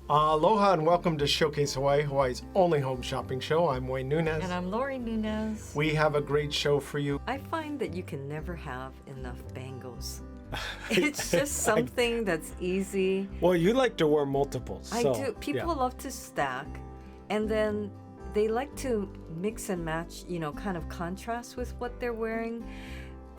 Aloha and welcome to Showcase Hawaii, Hawaii's only home shopping show. I'm Wayne Nunez. And I'm Lori Nunez. We have a great show for you. I find that you can never have enough bangles. It's just something that's easy. Well, you like to wear multiples. I do. People love to stack, and then they like to mix and match, kind of contrast with what they're wearing.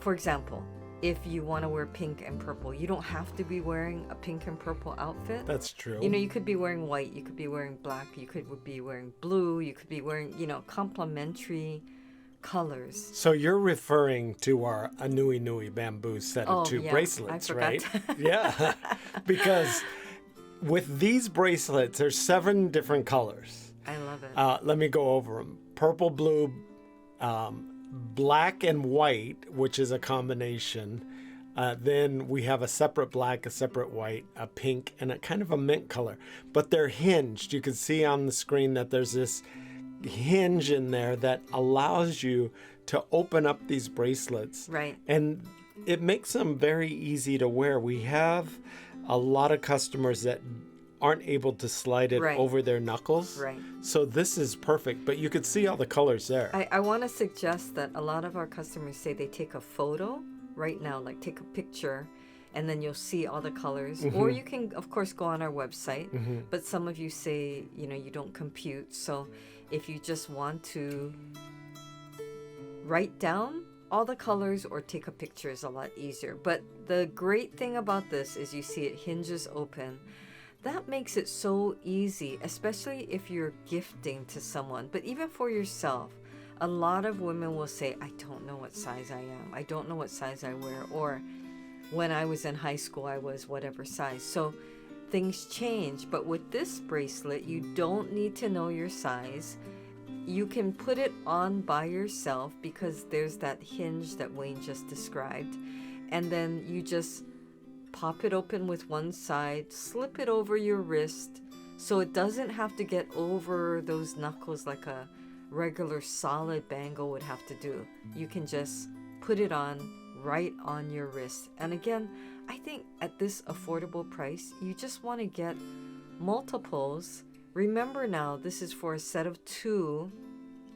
For example, if you want to wear pink and purple, you don't have to be wearing a pink and purple outfit. That's true. You could be wearing white, you could be wearing black, you could be wearing blue, you could be wearing, complementary colors. So you're referring to our Anuenue bamboo set of two bracelets, right? Yeah, because with these bracelets, there's 7 different colors. I love it. Let me go over them. Purple, blue, black and white, which is a combination. Then we have a separate black, a separate white, a pink, and a kind of a mint color. But they're hinged. You can see on the screen that there's this hinge in there that allows you to open up these bracelets. Right. And it makes them very easy to wear. We have a lot of customers that aren't able to slide it over their knuckles. Right. So this is perfect, but you could see all the colors there. I want to suggest that a lot of our customers say they take a photo right now, like take a picture, and then you'll see all the colors. Mm-hmm. Or you can, of course, go on our website, but some of you say, you don't compute. So if you just want to write down all the colors or take a picture is a lot easier. But the great thing about this is you see it hinges open. That makes it so easy, especially if you're gifting to someone. But even for yourself, a lot of women will say, I don't know what size I am. I don't know what size I wear. Or when I was in high school, I was whatever size. So things change. But with this bracelet, you don't need to know your size. You can put it on by yourself because there's that hinge that Wayne just described. And then you just pop it open with one side, slip it over your wrist so it doesn't have to get over those knuckles like a regular solid bangle would have to do. You can just put it on right on your wrist. And again, I think at this affordable price, you just want to get multiples. Remember now, this is for a set of 2.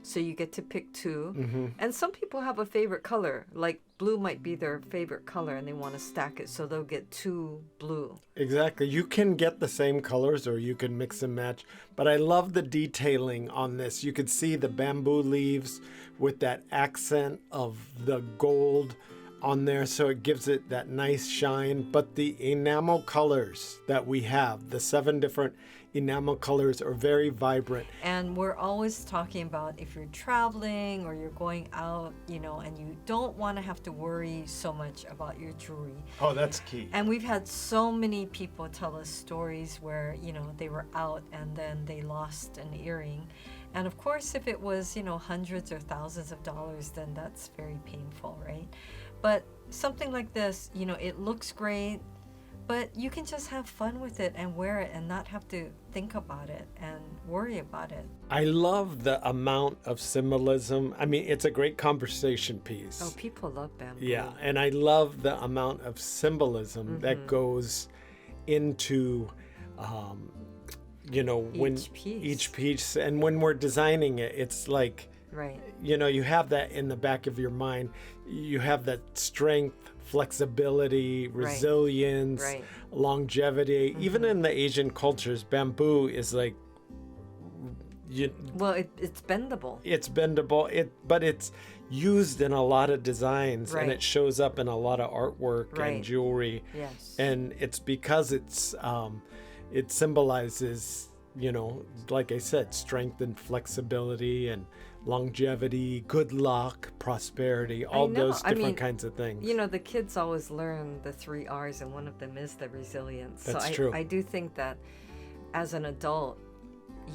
So you get to pick 2. Mm-hmm. And some people have a favorite color, like blue might be their favorite color and they want to stack it. So they'll get 2 blue. Exactly. You can get the same colors or you can mix and match. But I love the detailing on this. You could see the bamboo leaves with that accent of the gold on there. So it gives it that nice shine. But the enamel colors that we have, the 7 different enamel colors are very vibrant. And we're always talking about if you're traveling or you're going out, and you don't want to have to worry so much about your jewelry. Oh, that's key. And we've had so many people tell us stories where, they were out and then they lost an earring. And of course, if it was, hundreds or thousands of dollars, then that's very painful, right? But something like this, it looks great. But you can just have fun with it and wear it and not have to think about it and worry about it. I love the amount of symbolism. I mean, it's a great conversation piece. Oh, people love bamboo. Yeah, and I love the amount of symbolism that goes into, each piece. And when we're designing it, it's like, right. You have that in the back of your mind. You have that strength, flexibility, resilience, longevity. Mm-hmm. Even in the Asian cultures, bamboo is like... it's bendable. It's bendable, but it's used in a lot of designs, and it shows up in a lot of artwork and jewelry. Yes. And it's because it symbolizes, like I said, strength and flexibility and longevity, good luck, prosperity, all those different kinds of things. The kids always learn the 3 R's, and one of them is the resilience. That's so true. I do think that as an adult,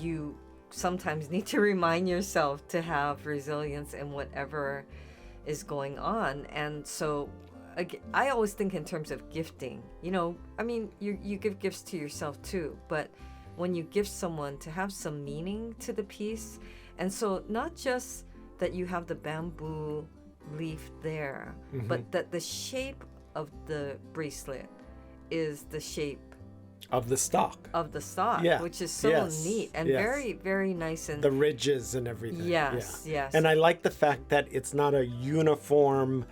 you sometimes need to remind yourself to have resilience in whatever is going on. And so I always think in terms of gifting. You give gifts to yourself too, but when you gift someone, to have some meaning to the piece. And so not just that you have the bamboo leaf there, but that the shape of the bracelet is the shape Of the stock. of the stock, Yeah. which is so Yes. neat and Yes. very, very nice. And The ridges and everything. yes, Yeah. yes. And I like the fact that it's not a uniform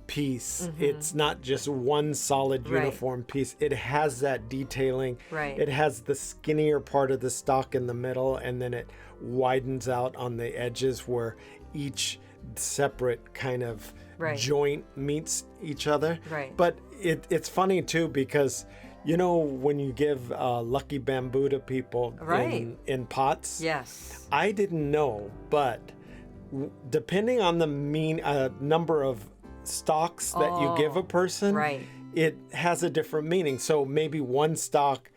piece. It's not just one solid Right. uniform piece. It has that detailing. Right. It has the skinnier part of the stock in the middle, and then it widens out on the edges where each separate kind of Right. joint meets each other. Right. But it's funny too, because you know when you give lucky bamboo to people Right. in pots. Yes. I didn't know, but depending on the number of stalks that you give a person, right. it has a different meaning. So maybe one stalk,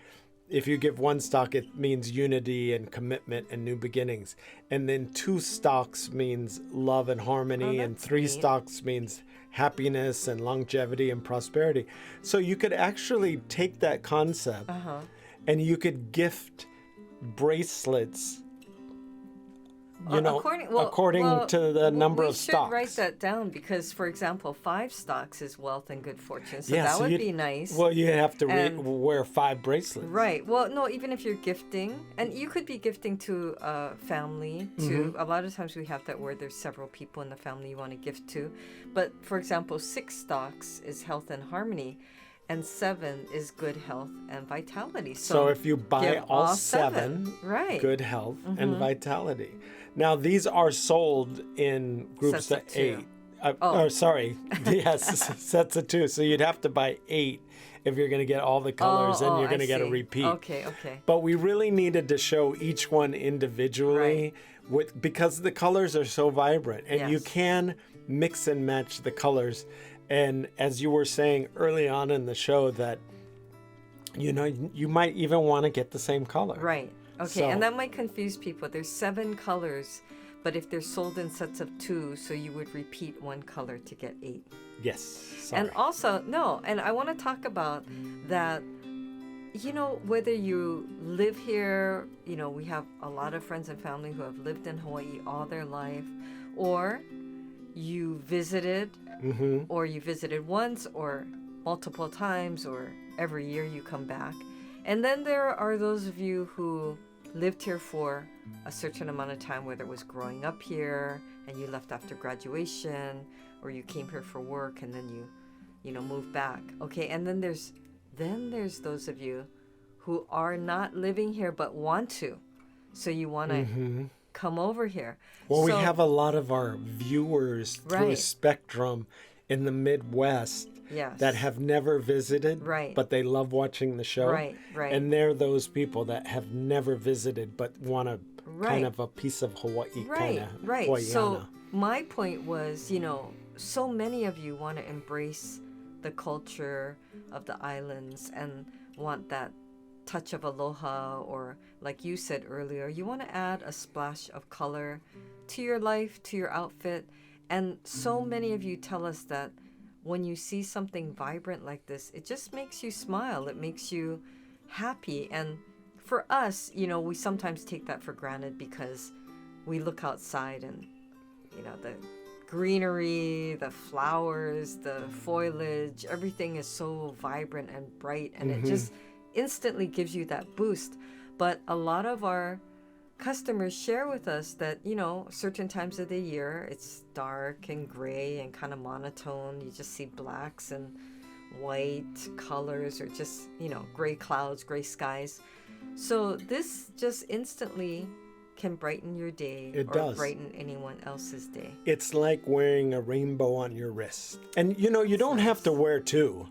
if you give one stalk, it means unity and commitment and new beginnings. And then two stalks means love and harmony, and that's three neat. stalks means happiness and longevity and prosperity. So you could actually take that concept and you could gift bracelets, according to the number of stocks. We should write that down because, for example, 5 stocks is wealth and good fortune. So Yeah, that so would you'd- be nice. Well, you have to And- wear 5 bracelets. Right. Well, no, even if you're gifting, and you could be gifting to a family, to a lot of times we have that where there's several people in the family you want to gift to. But for example, 6 stocks is health and harmony, and 7 is good health and vitality. So if you buy give all all 7, right. good health and vitality. Now, these are sold in groups Sets of of 2. 8. Or sorry, yes, sets of 2. So you'd have to buy 8 if you're going to get all the colors, and you're going to get a repeat. Okay, okay. But we really needed to show each one individually because the colors are so vibrant, and you Yes. can mix and match the colors. And as you were saying early on in the show, that you might even want to get the same color. Right. Okay, So- and that might confuse people. There's 7 colors, but if they're sold in sets of 2, so you would repeat 1 color to get 8. Yes. Sorry. And also, and I want to talk about that, whether you live here, we have a lot of friends and family who have lived in Hawaii all their life, or you visited, or you visited once or multiple times, or every year you come back. And then there are those of you who lived here for a certain amount of time, whether it was growing up here and you left after graduation, or you came here for work and then you moved back. Okay, and then there's those of you who are not living here but want to. So you want to come over here. Well, we So- have a lot of our viewers through Right. Spectrum in the Midwest Yes. that have never visited, Right. but they love watching the show. Right, right. And they're those people that have never visited but want a Right. kind of a piece of Hawaii, kind Right, of right. Hawaiiana. So my point was, so many of you want to embrace the culture of the islands and want that touch of aloha, or like you said earlier, you want to add a splash of color to your life, to your outfit. And so many of you tell us that when you see something vibrant like this, it just makes you smile. It makes you happy. And for us, we sometimes take that for granted because we look outside and, the greenery, the flowers, the foliage, everything is so vibrant and bright, and it just instantly gives you that boost. But a lot of our customers share with us that, certain times of the year, it's dark and gray and kind of monotone. You just see blacks and white colors, or just, gray clouds, gray skies. So this just instantly can brighten your day. It or does. brighten anyone else's day. It's like wearing a rainbow on your wrist. And you don't have to wear 2.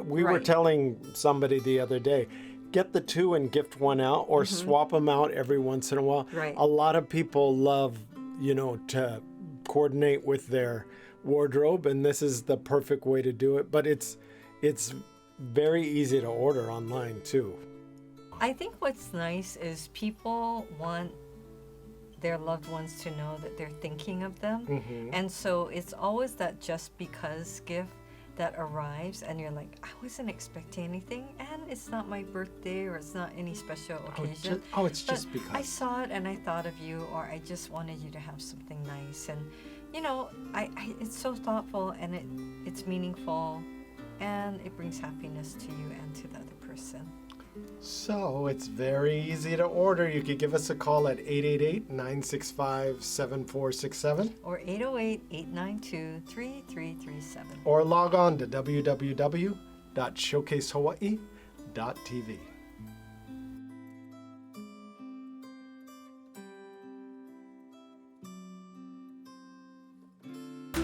We were Right. telling somebody the other day, get the 2 and gift 1 out, or swap them out every once in a while. Right. A lot of people love, to coordinate with their wardrobe, and this is the perfect way to do it. But it's very easy to order online too. I think what's nice is people want their loved ones to know that they're thinking of them. And so it's always that just because gift that arrives, and you're like, I wasn't expecting anything, and it's not my birthday, or it's not any special occasion. It's But just because. I saw it and I thought of you, or I just wanted you to have something nice. And I it's so thoughtful, and it's meaningful, and it brings happiness to you and to the other person. So it's very easy to order. You could give us a call at 888-965-7467. Or 808-892-3337. Or log on to www.showcasehawaii.tv.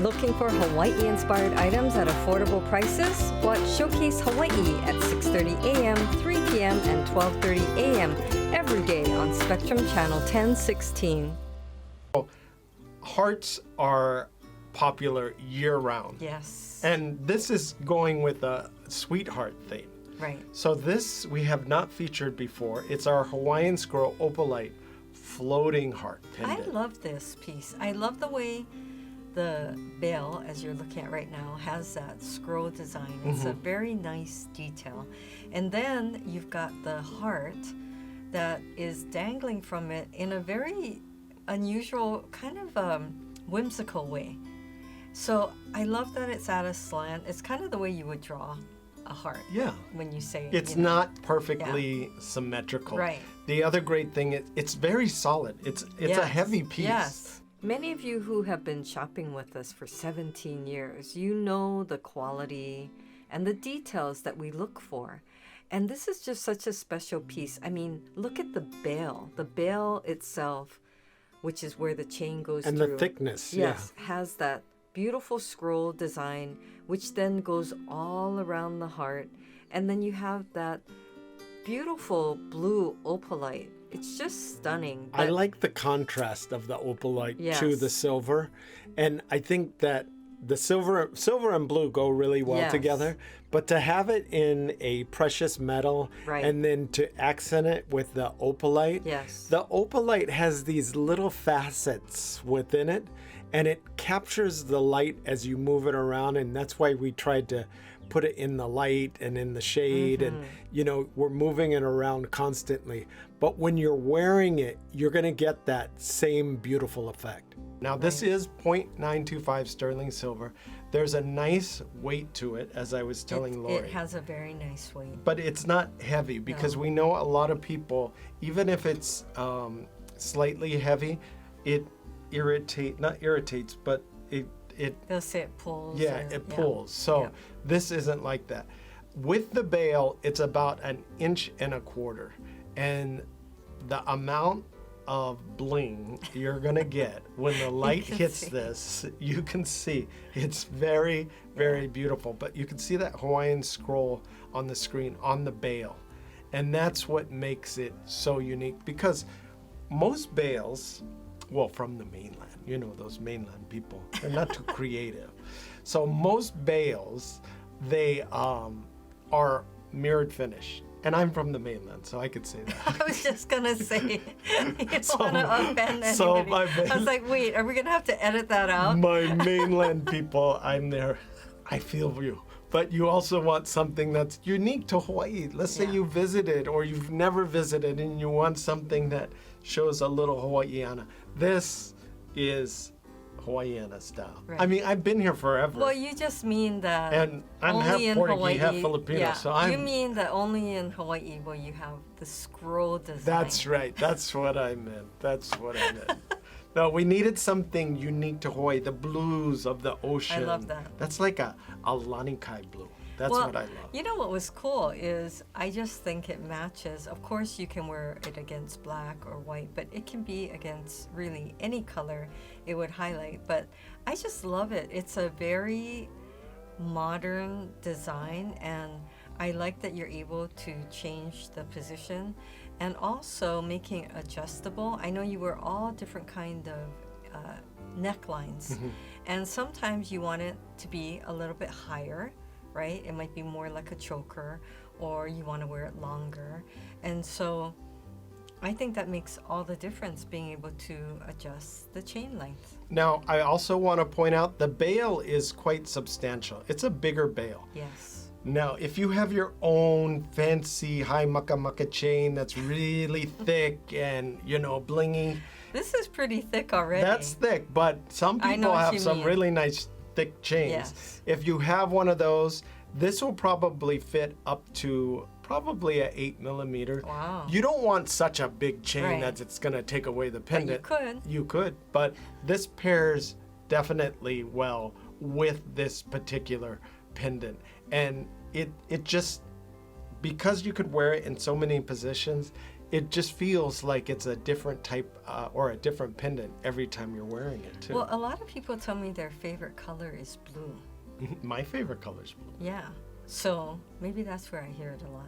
Looking for Hawaii-inspired items at affordable prices? Watch Showcase Hawaii at 6:30 a.m., 3 p.m., and 12:30 a.m. every day on Spectrum Channel 1016. Hearts are popular year-round. Yes. And this is going with a sweetheart theme. Right. So this we have not featured before. It's our Hawaiian Scroll Opalite floating heart pendant. I love this piece. I love the way the bell, as you're looking at right now, has that scroll design. It's a very nice detail. And then you've got the heart that is dangling from it in a very unusual, kind of whimsical way. So I love that it's at a slant. It's kind of the way you would draw a heart. Yeah. When you say it's not perfectly symmetrical. Right. The other great thing is it's very solid. It's a heavy piece. Yes. Many of you who have been shopping with us for 17 years, you know the quality and the details that we look for. And this is just such a special piece. I mean, look at the bail. The bail itself, which is where the chain goes and through. And the thickness, yes, has that beautiful scroll design, which then goes all around the heart. And then you have that beautiful blue opalite. It's just stunning. I like the contrast of the opalite to the Yes. silver. And I think that the silver and blue go really well Yes. together. But to have it in a precious metal Right. and then to accent it with the opalite, Yes. the opalite has these little facets within it, and it captures the light as you move it around. And that's why we tried to put it in the light and in the shade, and we're moving it around constantly. But when you're wearing it, you're going to get that same beautiful effect. Now this is 0.925 sterling silver. There's a nice weight to it, as I was telling Lori. It has a very nice weight. But it's not heavy, because we know a lot of people, even if it's slightly heavy, it not irritates, but it They'll say it pulls. it pulls. So this isn't like that. With the bail, it's about 1.25 inches. And the amount of bling you're gonna get when the light hits this, you can see it's very, very beautiful. But you can see that Hawaiian scroll on the screen on the bail. And that's what makes it so unique, because most bails, well, from the mainland, those mainland people, they're not too creative. So most bails, they are mirrored finish. And I'm from the mainland, so I could say that. I was just gonna say, you don't want to offend anybody. So I was like, wait, are we gonna have to edit that out? My mainland people, I'm there. I feel you. But you also want something that's unique to Hawaii. Let's say you visited or you've never visited and you want something that shows a little Hawaiiana. This is Hawaiiana style. Right. I mean, I've been here forever. Well, you just mean that and I'm only half in Portuguese, Hawaii, half Filipino. So you mean that only in Hawaii will you have the scroll design. That's right. That's what I meant. No, we needed something unique to Hawaii, the blues of the ocean. I love that. That's like a lanikai blue. That's what I love. You know what was cool is I just think it matches. Of course, you can wear it against black or white, but it can be against really any color it would highlight. But I just love it. It's a very modern design, and I like that you're able to change the position and also making it adjustable. I know you wear all different kind of necklines, and sometimes you want it to be a little bit higher, right? It might be more like a choker, or you want to wear it longer. And so I think that makes all the difference, being able to adjust the chain length. Now, I also want to point out the bail is quite substantial. It's a bigger bail. Yes. Now, if you have your own fancy high maka chain that's really thick and, blingy. This is pretty thick already. That's thick, but some I know people what have you some mean. really nice thick chains. Yes. If you have one of those, this will probably fit up to probably a 8mm. Wow. You don't want such a big chain Right. that it's going to take away the But pendant. You could, but this pairs definitely well with this particular pendant. And it just, because you could wear it in so many positions, it just feels like it's a different type or a different pendant every time you're wearing it too. Well, a lot of people tell me their favorite color is blue. My favorite color is blue. Yeah. So maybe that's where I hear it a lot.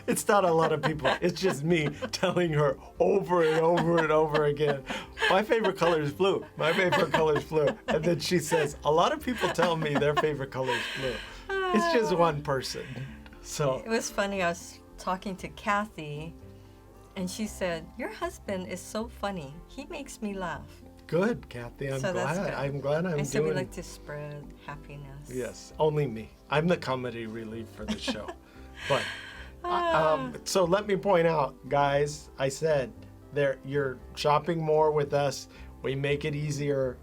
It's not a lot of people. It's just me telling her over and over and over again, my favorite color is blue. My favorite color is blue. And then she says, a lot of people tell me their favorite color is blue. It's just one person. So It was funny. I was talking to Kathy, and she said, your husband is so funny. He makes me laugh. good, Kathy. I'm So that's glad. good. I'm glad I'm I said we doing. like to spread happiness. Yes, only me. I'm the comedy relief for the show. But so let me point out, guys. I said you're shopping more with us. We make it easier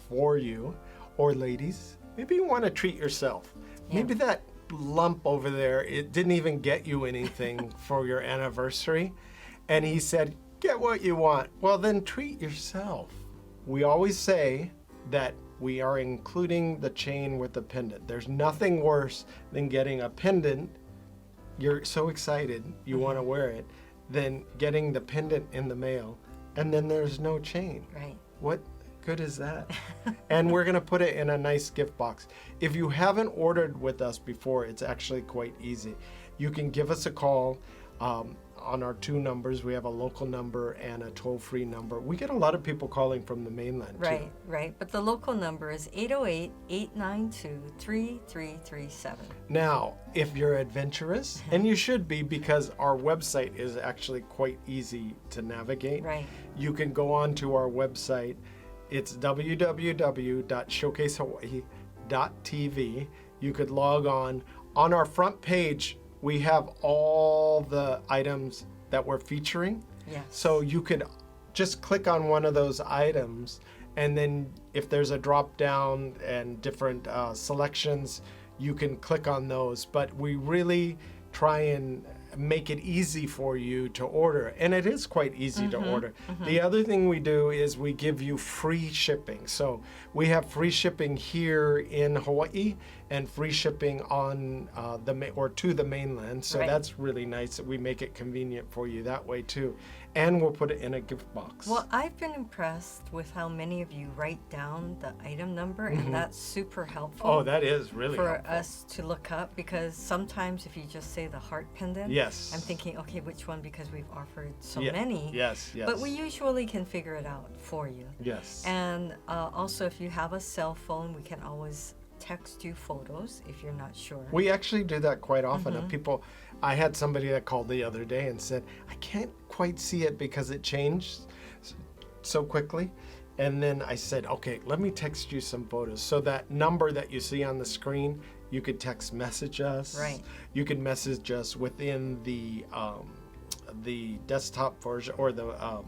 for you, or ladies. Maybe you want to treat yourself. Yeah. Maybe that lump over there, it didn't even get you anything for your anniversary. And he said, get what you want. Well, then treat yourself. We always say that we are including the chain with the pendant. There's nothing worse than getting a pendant. You're so excited you want to wear it, than getting the pendant in the mail and then there's no chain. Right. What good is that? And we're going to put it in a nice gift box. If you haven't ordered with us before, it's actually quite easy. You can give us a call on our two numbers. We have a local number and a toll-free number. We get a lot of people calling from the mainland too. Right, right. But the local number is 808-892-3337. Now, if you're adventurous, and you should be because our website is actually quite easy to navigate. Right. You can go on to our website. It's www.showcasehawaii.tv. You could log on. On our front page, we have all the items that we're featuring. Yes. So you could just click on one of those items, and then if there's a drop down and different selections, you can click on those. But we really try and make it easy for you to order, and it is quite easy to order. The other thing we do is we give you free shipping. So we have free shipping here in Hawaii and free shipping on to the mainland. So Right. that's really nice that we make it convenient for you that way too. And we'll put it in a gift box. Well, I've been impressed with how many of you write down the item number, and that's super helpful. Oh, that is really for helpful. us to look up, because sometimes if you just say the heart pendant, Yes. I'm thinking, okay, which one, because we've offered so Yeah. many. Yes, yes. But we usually can figure it out for you. Yes. And also, if you have a cell phone, we can always text you photos if you're not sure. We actually do that quite often. I had somebody that called the other day and said, I can't quite see it because it changed so quickly. And then I said, okay, let me text you some photos. So that number that you see on the screen, you could text message us. Right. You can message us within the desktop version or the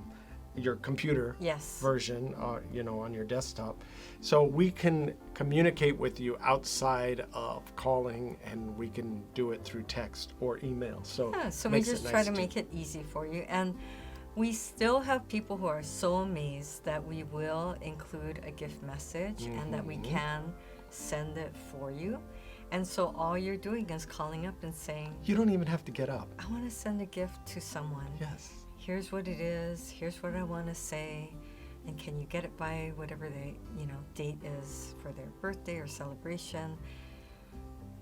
your computer Yes. version, on your desktop. So we can communicate with you outside of calling, and we can do it through text or email. So, Yeah, so we makes it just try nice to make it easy for you. And we still have people who are so amazed that we will include a gift message and that we can send it for you. And so all you're doing is calling up and saying, You don't even have to get up. I want to send a gift to someone. Yes. Here's what it is. Here's what I want to say. And can you get it by whatever the date is for their birthday or celebration?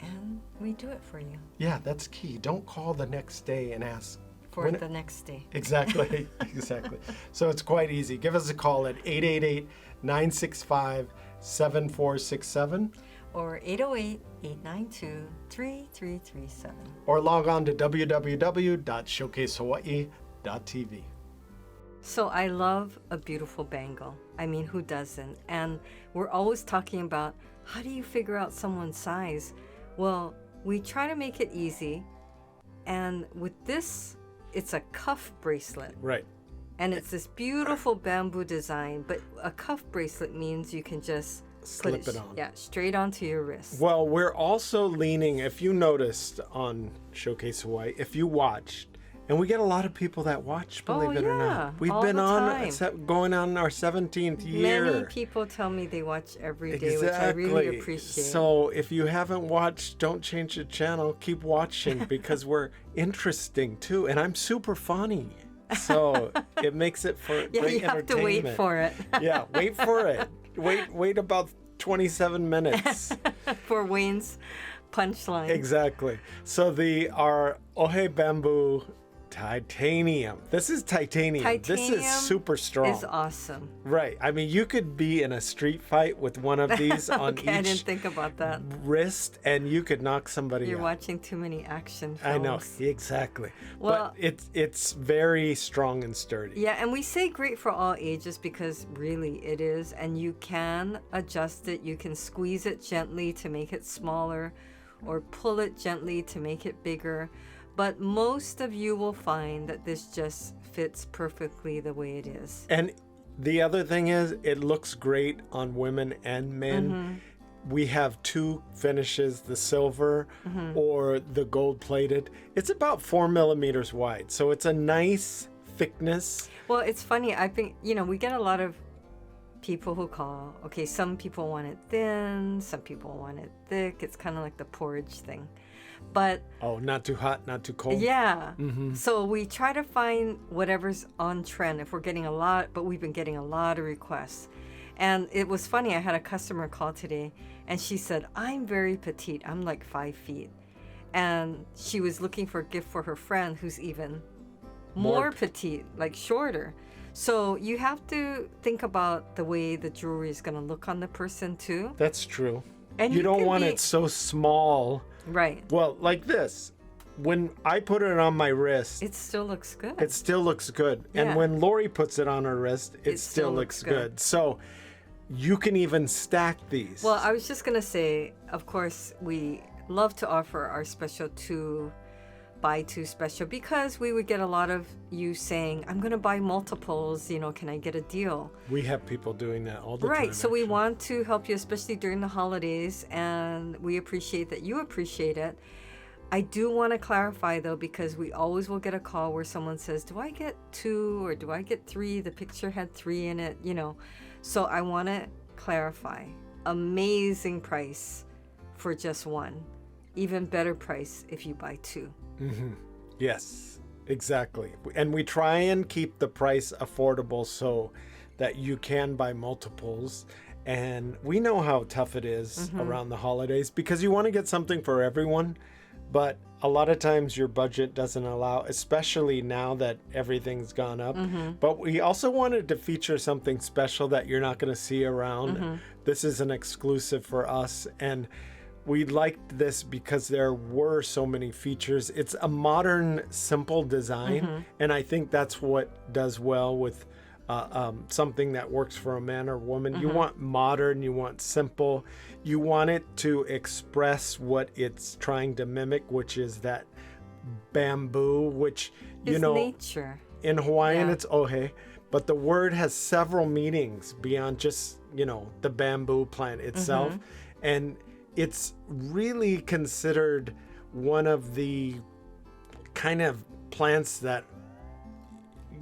And we do it for you Yeah, that's key. Don't call the next day and ask. for when the next day. Exactly. Exactly. So it's quite easy. Give us a call at 888-965-7467 Or 808-892-3337. or log on to www.showcasehawaii.tv. So I love a beautiful bangle. I mean, who doesn't? And we're always talking about, how do you figure out someone's size? Well, we try to make it easy. And with this, it's a cuff bracelet. Right. And it's this beautiful bamboo design, but a cuff bracelet means you can just slip it on. Yeah, straight onto your wrist. Well, we're also leaning, if you noticed on Showcase Hawaii, if you watched, and we get a lot of people that watch, believe it or not. We've all been the on, time. going on our 17th year. Many people tell me they watch every day, which I really appreciate. So if you haven't watched, don't change the channel. Keep watching because we're interesting too. And I'm super funny. So it makes it for great you have to wait for it. Yeah, wait for it. Wait about 27 minutes. For Wayne's punchline. Exactly. So our Ohe Bamboo Titanium. This is titanium. This is super strong. It's awesome. Right. I mean, you could be in a street fight with one of these on Okay, I didn't each think about that. wrist, and you could knock somebody You're out. watching too many action films. I know, exactly. Well, but it's very strong and sturdy. Yeah, and we say great for all ages because really it is, and you can adjust it. You can squeeze it gently to make it smaller, or pull it gently to make it bigger. But most of you will find that this just fits perfectly the way it is. And the other thing is, it looks great on women and men. Mm-hmm. We have two finishes, the silver or the gold plated. It's about 4 millimeters wide. So it's a nice thickness. Well, it's funny. I think, we get a lot of people who call, okay, some people want it thin, some people want it thick. It's kind of like the porridge thing. But not too hot, not too cold. Yeah. So we try to find whatever's on trend. If we're getting but we've been getting a lot of requests. And it was funny, I had a customer call today and she said, I'm very petite. I'm like 5 feet. And she was looking for a gift for her friend who's even more petite, like shorter. So you have to think about the way the jewelry is going to look on the person too. That's true. And you don't want it so small. Right. Well, like this. When I put it on my wrist, it still looks good. It still looks good. Yeah. And when Lori puts it on her wrist, it still looks good. So you can even stack these. Well, I was just going to say, of course, we love to offer our special buy two special because we would get a lot of you saying, I'm going to buy multiples, can I get a deal? We have people doing that all the time. Right. So we want to help you, especially during the holidays, and we appreciate that you appreciate it. I do want to clarify though, because we always will get a call where someone says, do I get 2 or do I get 3? The picture had 3 in it, So I want to clarify. Amazing price for just 1. Even better price if you buy 2. Yes, exactly. And we try and keep the price affordable so that you can buy multiples. And we know how tough it is around the holidays because you want to get something for everyone. But a lot of times your budget doesn't allow, especially now that everything's gone up. But we also wanted to feature something special that you're not going to see around. This is an exclusive for us. And we liked this because there were so many features. It's a modern, simple design. And I think that's what does well with something that works for a man or woman. You want modern, you want simple, you want it to express what it's trying to mimic, which is that bamboo, which, nature. In Hawaiian, it's ohe, but the word has several meanings beyond just, the bamboo plant itself. And it's really considered one of the kind of plants that,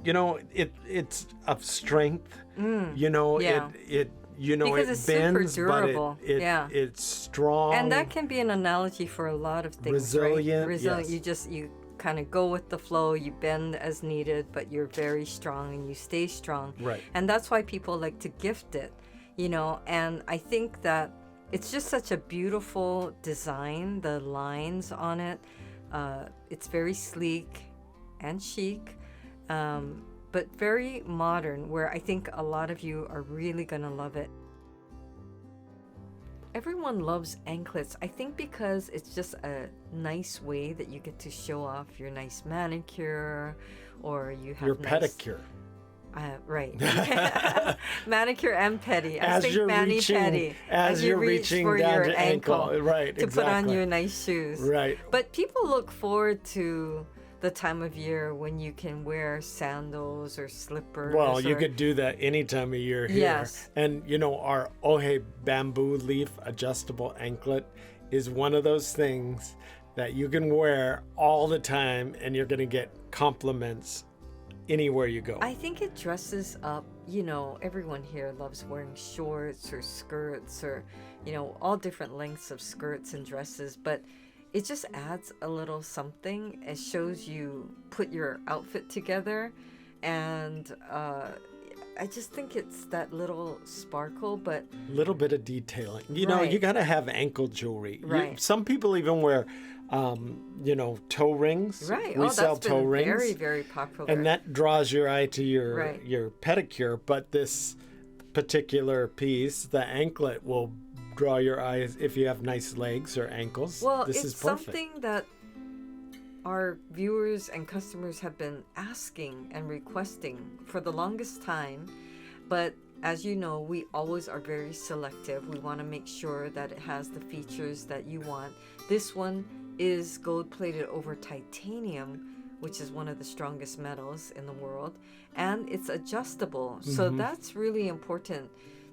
it's of strength. It because it bends, it's super durable. But it's strong. And that can be an analogy for a lot of things. Resilient. Right? Resilient. Yes. You kind of go with the flow. You bend as needed, but you're very strong and you stay strong. Right. And that's why people like to gift it. And I think that it's just such a beautiful design. The lines on it. It's very sleek and chic. But very modern, where I think a lot of you are really going to love it. Everyone loves anklets, I think, because it's just a nice way that you get to show off your nice manicure, or you have your pedicure. Right. Manicure and pedi. As you're reaching for down your to ankle. Right, to put on your nice shoes. Right. But people look forward to the time of year when you can wear sandals or slippers. Well, you or- could do that any time of year here. Yes. And our Ohe bamboo leaf adjustable anklet is one of those things that you can wear all the time and you're going to get compliments anywhere you go. I think it dresses up, everyone here loves wearing shorts or skirts or, all different lengths of skirts and dresses, but it just adds a little something. It shows you put your outfit together, and I just think it's that little sparkle, but Little bit of detailing. Right. You got to have ankle jewelry. Right. Some people even wear, toe rings. right. We Oh, sell that's toe been rings. very, very popular. And that draws your eye to Right. your pedicure, but this particular piece, the anklet, will draw your eyes if you have nice legs or ankles. Well, This it's is perfect. something that our viewers and customers have been asking and requesting for the longest time. But as you know, we always are very selective. We want to make sure that it has the features that you want. This one is gold plated over titanium, which is one of the strongest metals in the world, and it's adjustable. So that's really important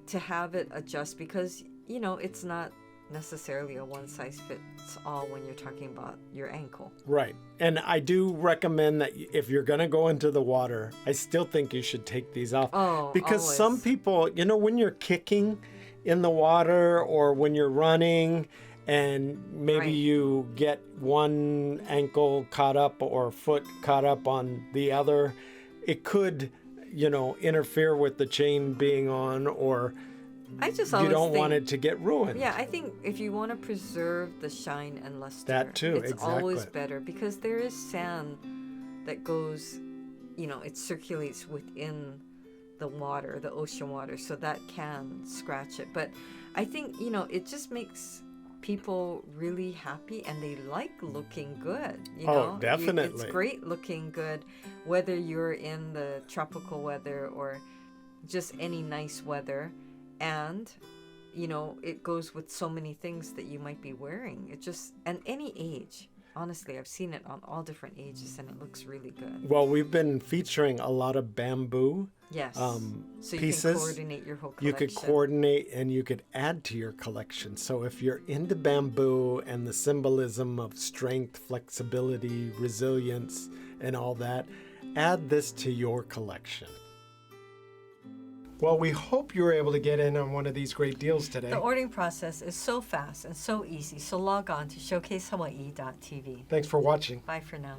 to have it adjust, because it's not necessarily a one size fits all when you're talking about your ankle. Right. And I do recommend that if you're going to go into the water, I still think you should take these off. Oh, because always. some people, when you're kicking in the water or when you're running and maybe Right. you get one ankle caught up or foot caught up on the other, it could, interfere with the chain being on, or I just you always don't think, want it to get ruined. Yeah, I think if you want to preserve the shine and luster, That too, it's always exactly. better, because there is sand that goes, it circulates within the water, the ocean water, so that can scratch it. But I think, it just makes people really happy, and they like looking good. Oh, definitely. It's great looking good, whether you're in the tropical weather or just any nice weather. And it goes with so many things that you might be wearing. And any age. Honestly, I've seen it on all different ages, and it looks really good. Well, we've been featuring a lot of bamboo Yes. So you pieces. can coordinate your whole collection. You could coordinate and you could add to your collection. So if you're into bamboo and the symbolism of strength, flexibility, resilience, and all that, add this to your collection. Well, we hope you were able to get in on one of these great deals today. The ordering process is so fast and so easy, so log on to showcasehawaii.tv. Thanks for watching. Bye for now.